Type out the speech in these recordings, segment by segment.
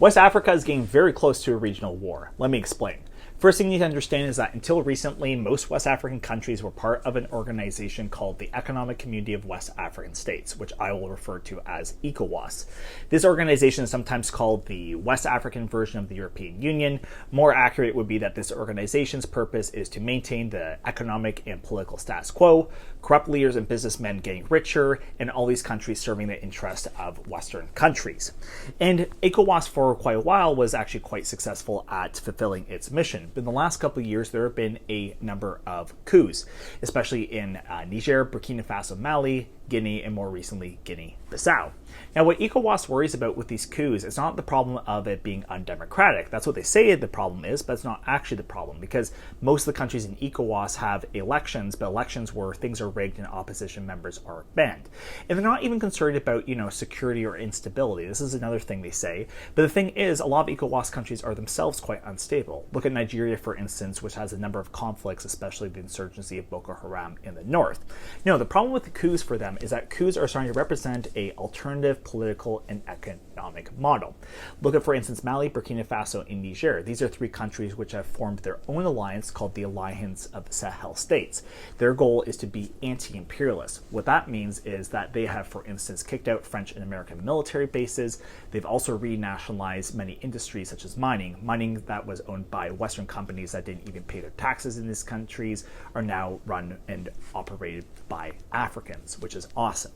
West Africa is getting very close to a regional war. Let me explain. First thing you need to understand is that until recently, most West African countries were part of an organization called the Economic Community of West African States, which I will refer to as ECOWAS. This organization is sometimes called the West African version of the European Union. More accurate would be that this organization's purpose is to maintain the economic and political status quo, corrupt leaders and businessmen getting richer, and all these countries serving the interest of Western countries. And ECOWAS for quite a while was actually quite successful at fulfilling its mission. But in the last couple of years, there have been a number of coups, especially in Niger, Burkina Faso, Mali, Guinea, and more recently, Guinea-Bissau. Now, what ECOWAS worries about with these coups is not the problem of it being undemocratic. That's what they say the problem is, but it's not actually the problem, because most of the countries in ECOWAS have elections, but elections where things are rigged and opposition members are banned. And they're not even concerned about, security or instability. This is another thing they say. But the thing is, a lot of ECOWAS countries are themselves quite unstable. Look at Nigeria, for instance, which has a number of conflicts, especially the insurgency of Boko Haram in the north. The problem with the coups for them is that coups are starting to represent an alternative political and economic model. Look at, for instance, Mali, Burkina Faso, and Niger. These are three countries which have formed their own alliance called the Alliance of the Sahel States. Their goal is to be anti-imperialist. What that means is that they have, for instance, kicked out French and American military bases. They've also renationalized many industries such as mining that was owned by Western companies that didn't even pay their taxes in these countries are now run and operated by Africans, which is awesome.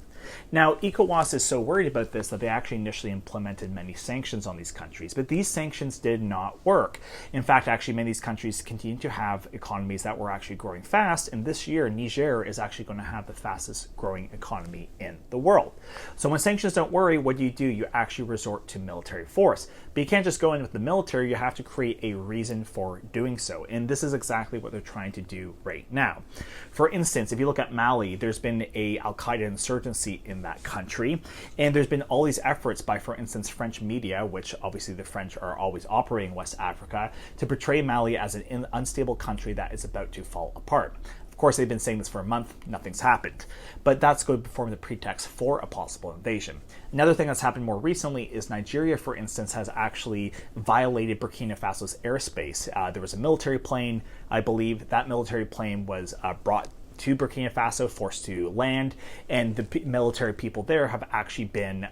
Now, ECOWAS is so worried about this that they actually initially implemented many sanctions on these countries, but these sanctions did not work. In fact, actually, many of these countries continue to have economies that were actually growing fast, and this year, Niger is actually going to have the fastest growing economy in the world. So when sanctions don't worry, what do? You actually resort to military force. But you can't just go in with the military, you have to create a reason for doing so, and this is exactly what they're trying to do right now. For instance, if you look at Mali, there's been a Al-Qaeda insurgency in that country, and there's been all these efforts by, for instance, French media, which obviously the French are always operating in West Africa, to portray Mali as an unstable country that is about to fall apart. Of course, they've been saying this for a month, nothing's happened. But that's going to form the pretext for a possible invasion. Another thing that's happened more recently is Nigeria, for instance, has actually violated Burkina Faso's airspace. There was a military plane, I believe. That military plane was brought to Burkina Faso, forced to land, and the military people there have actually been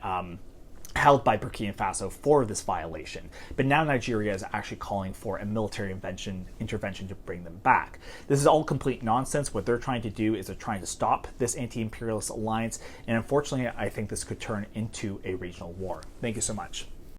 held by Burkina Faso for this violation. But now Nigeria is actually calling for a military intervention to bring them back. This is all complete nonsense. What they're trying to do is they're trying to stop this anti-imperialist alliance, and unfortunately, I think this could turn into a regional war. Thank you so much.